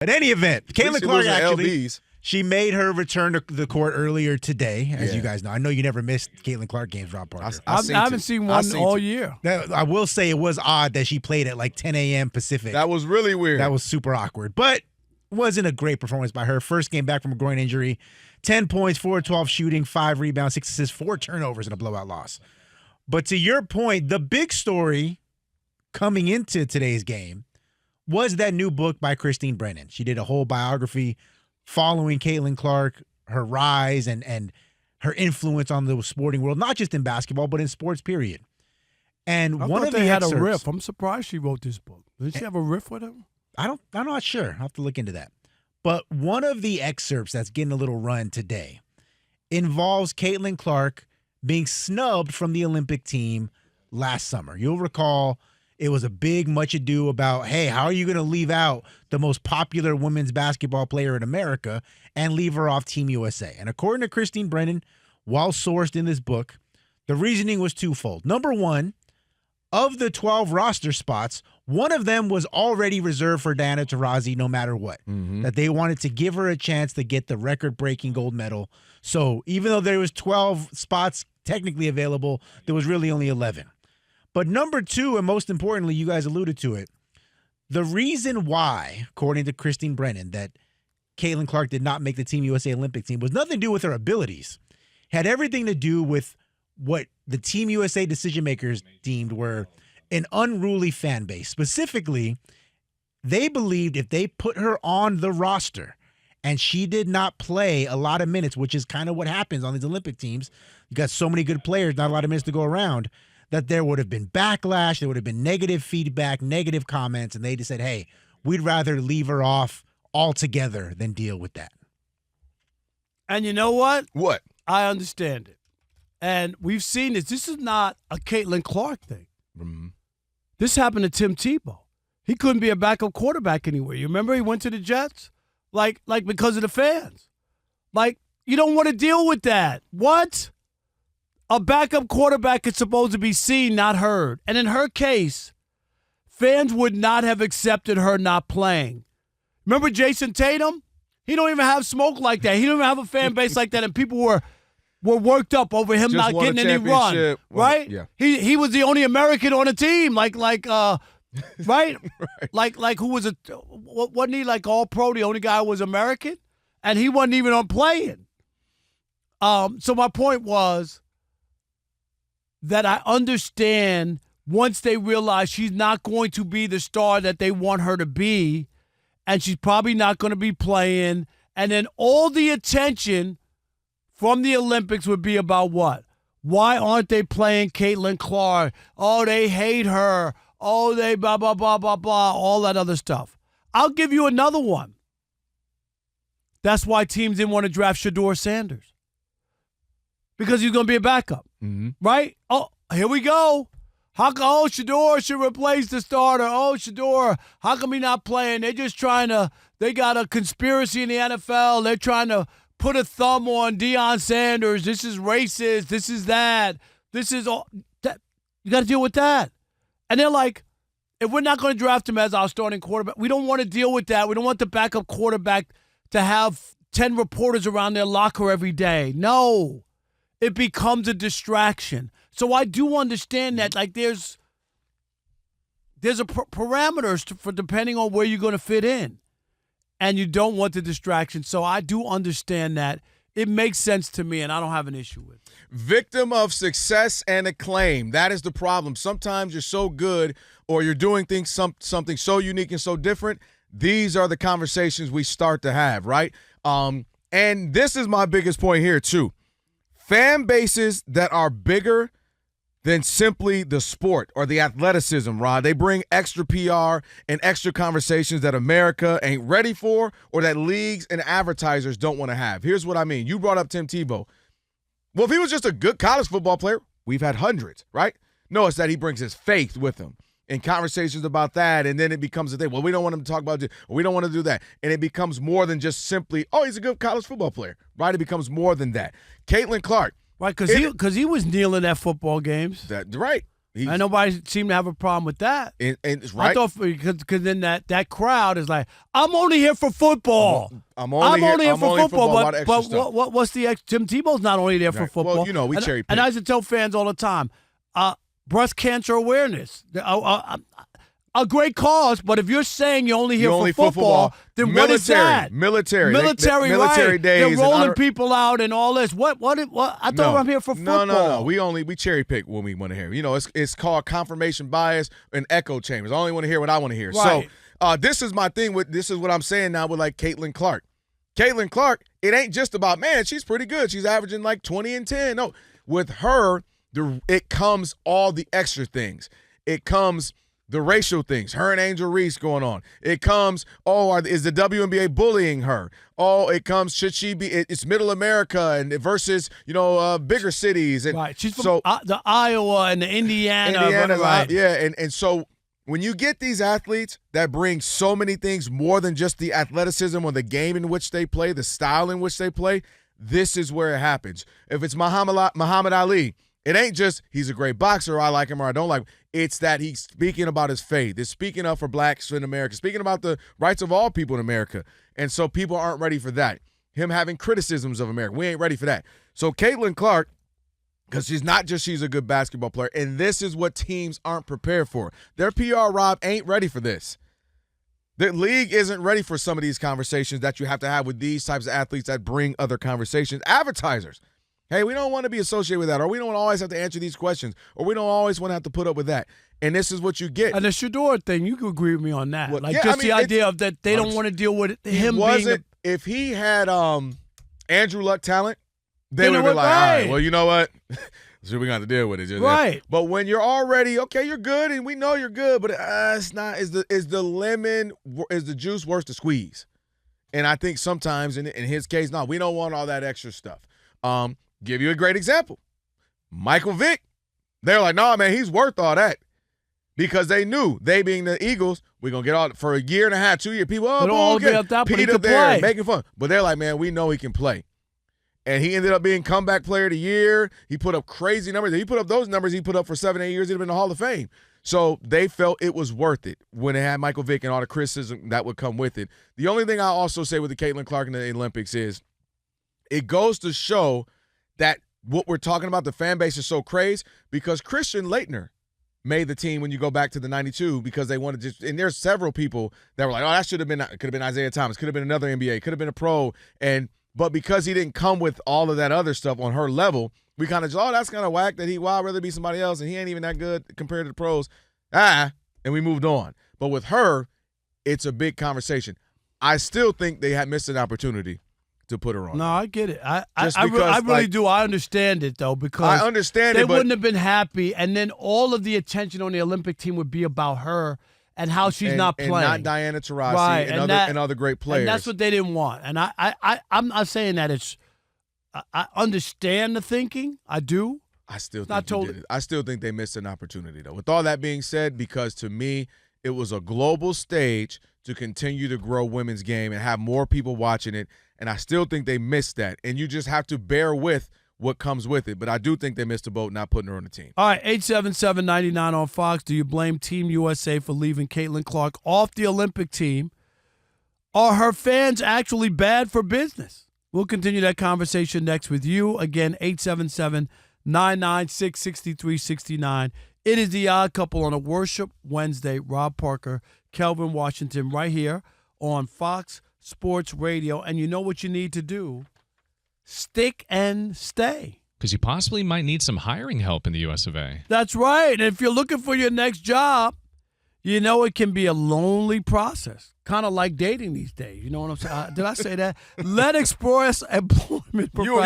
In any event, Caitlin Clark actually, LBs. she made her return to the court earlier today, as you guys know. I know you never missed Caitlin Clark games, Rob Parker. I haven't seen one all year. I will say it was odd that she played at like 10 a.m. Pacific. That was really weird. That was super awkward, but wasn't a great performance by her. First game back from a groin injury, 10 points, 4-12 shooting, 5 rebounds, 6 assists, 4 turnovers in a blowout loss. But to your point, the big story coming into today's game was that new book by Christine Brennan. She did a whole biography following Caitlin Clark, her rise and her influence on the sporting world, not just in basketball, but in sports, period. And I one thought of they the had excerpts, a riff. I'm surprised she wrote this book. Did she have a riff with him? I'm not sure. I'll have to look into that. But one of the excerpts that's getting a little run today involves Caitlin Clark being snubbed from the Olympic team last summer. You'll recall it was a big much ado about, hey, how are you going to leave out the most popular women's basketball player in America and leave her off Team USA? And according to Christine Brennan, well sourced in this book, the reasoning was twofold. Number one, of the 12 roster spots, one of them was already reserved for Diana Taurasi no matter what. That they wanted to give her a chance to get the record-breaking gold medal. So even though there was 12 spots technically available, there was really only 11. But number two, and most importantly, you guys alluded to it, the reason why, according to Christine Brennan, that Caitlin Clark did not make the Team USA Olympic team was nothing to do with her abilities. Had everything to do with what the Team USA decision makers deemed were an unruly fan base. Specifically, they believed if they put her on the roster and she did not play a lot of minutes, which is kind of what happens on these Olympic teams, you got so many good players, not a lot of minutes to go around, that there would have been backlash, there would have been negative feedback, negative comments, and they just said, hey, we'd rather leave her off altogether than deal with that. And you know what? What? I understand it. And we've seen this. This is not a Caitlin Clark thing. This happened to Tim Tebow. He couldn't be a backup quarterback anywhere. You remember he went to the Jets? Like because of the fans. Like, you don't want to deal with that. What? A backup quarterback is supposed to be seen, not heard. And in her case, fans would not have accepted her not playing. Remember Jason Tatum? He don't even have smoke like that. He don't even have a fan base like that, and people were worked up over him Just not getting any run. Right? Yeah. He was the only American on the team. Right? Right. Like who was wasn't he like all pro? The only guy who was American? And he wasn't even on playing. So my point was that I understand once they realize she's not going to be the star that they want her to be, and she's probably not going to be playing, and then all the attention from the Olympics would be about what? Why aren't they playing Caitlin Clark? Oh, they hate her. Oh, they blah, blah, blah, blah, blah, all that other stuff. I'll give you another one. That's why teams didn't want to draft Shedeur Sanders. Because he's going to be a backup, right? Oh, here we go. Shedeur should replace the starter. Oh, Shedeur, how come he not playing? They're just they got a conspiracy in the NFL. They're trying to put a thumb on Deion Sanders. This is racist. This is that. This is all. You got to deal with that. And they're like, if we're not going to draft him as our starting quarterback, we don't want to deal with that. We don't want the backup quarterback to have 10 reporters around their locker every day. No. It becomes a distraction. So I do understand that, like, there's parameters for depending on where you're going to fit in. And you don't want the distraction. So I do understand that. It makes sense to me, and I don't have an issue with it. Victim of success and acclaim. That is the problem. Sometimes you're so good or you're doing things something so unique and so different. These are the conversations we start to have, right? And this is my biggest point here, too. Fan bases that are bigger than simply the sport or the athleticism, Rod. They bring extra PR and extra conversations that America ain't ready for or that leagues and advertisers don't want to have. Here's what I mean. You brought up Tim Tebow. Well, if he was just a good college football player, we've had hundreds, right? No, it's that he brings his faith with him and conversations about that, and then it becomes a thing. Well, we don't want him to talk about it, or we don't want to do that. And it becomes more than just simply, oh, he's a good college football player, right? It becomes more than that. Caitlin Clark. Right, because he was kneeling at football games. Right. And nobody seemed to have a problem with that. And it's right. I thought because then that crowd is like, I'm only here for football. I'm only here for football. But what's the Tim Tebow's not only there for football. Well, we cherry pick. And I used to tell fans all the time, breast cancer awareness. A great cause, but if you're saying you're only here for football, then what is that? Military right. days. They're rolling people out and all this. What? I thought I'm here for football. No. We cherry pick when we want to hear. It's called confirmation bias and echo chambers. I only want to hear what I want to hear. Right. So this is my thing this is what I'm saying now with like Caitlin Clark. Caitlin Clark, it ain't just about, man, she's pretty good. She's averaging like 20 and 10. No, with her, it comes all the extra things. It comes the racial things, her and Angel Reese going on. It comes, is the WNBA bullying her? It comes, should she be, it's middle America and versus, bigger cities. And right. She's from the Iowa and the Indiana. Right. Yeah. And so when you get these athletes that bring so many things more than just the athleticism or the game in which they play, the style in which they play, this is where it happens. If it's Muhammad Ali, it ain't just he's a great boxer, I like him or I don't like him. It's that he's speaking about his faith. It's speaking up for blacks in America, speaking about the rights of all people in America. And so people aren't ready for that. Him having criticisms of America. We ain't ready for that. So Caitlin Clark, because she's a good basketball player, and this is what teams aren't prepared for. Their PR, Rob, ain't ready for this. The league isn't ready for some of these conversations that you have to have with these types of athletes that bring other conversations. Advertisers. Hey, we don't want to be associated with that, or we don't always have to answer these questions, or we don't always want to have to put up with that. And this is what you get. And the Shador thing, you could agree with me on that. Well, the idea of that they don't want to deal with him being if he had Andrew Luck talent, they would have been like, all right, well, you know what? So we got to deal with it. Right. But when you're already, okay, you're good, and we know you're good, but it's not. Is the juice worth the squeeze? And I think sometimes, in his case, no, we don't want all that extra stuff. Give you a great example. Michael Vick, they're like, no, man, he's worth all that. Because they knew, they being the Eagles, we're going to get all, for a year and a half, 2 years, people, Peter there, making fun. But they're like, man, we know he can play. And he ended up being comeback player of the year. He put up crazy numbers. If he put up those numbers he put up for 7-8 years, he'd have been in the Hall of Fame. So they felt it was worth it when they had Michael Vick and all the criticism that would come with it. The only thing I also say with the Caitlin Clark in the Olympics is it goes to show that what we're talking about, the fan base is so crazy because Christian Laettner made the team when you go back to the 92 because they wanted to, and there's several people that were like, oh, that could have been Isaiah Thomas, could have been another NBA, could have been a pro, but because he didn't come with all of that other stuff on her level, we kind of just, that's kind of whack that I'd rather be somebody else, and he ain't even that good compared to the pros. And we moved on. But with her, it's a big conversation. I still think they had missed an opportunity to put her on. No, I get it. I really do. I understand it, though, because I understand they wouldn't have been happy, and then all of the attention on the Olympic team would be about her and how she's not playing. And not Diana Taurasi and other great players. And that's what they didn't want. And I'm not saying that it's – I understand the thinking. I do. I still think they missed an opportunity, though. With all that being said, because to me, it was a global stage to continue to grow women's game and have more people watching it. And I still think they missed that. And you just have to bear with what comes with it. But I do think they missed the boat not putting her on the team. All right, 877-99 on Fox. Do you blame Team USA for leaving Caitlin Clark off the Olympic team? Are her fans actually bad for business? We'll continue that conversation next with you. Again, 877-996-6369. It is the Odd Couple on a Worship Wednesday. Rob Parker, Kelvin Washington, right here on Fox Sports Radio. And you know what you need to do? Stick and stay. Because you possibly might need some hiring help in the US of A. That's right. And if you're looking for your next job, you know it can be a lonely process. Kind of like dating these days. You know what I'm saying? Did I say that? Let Express Employment Professionals.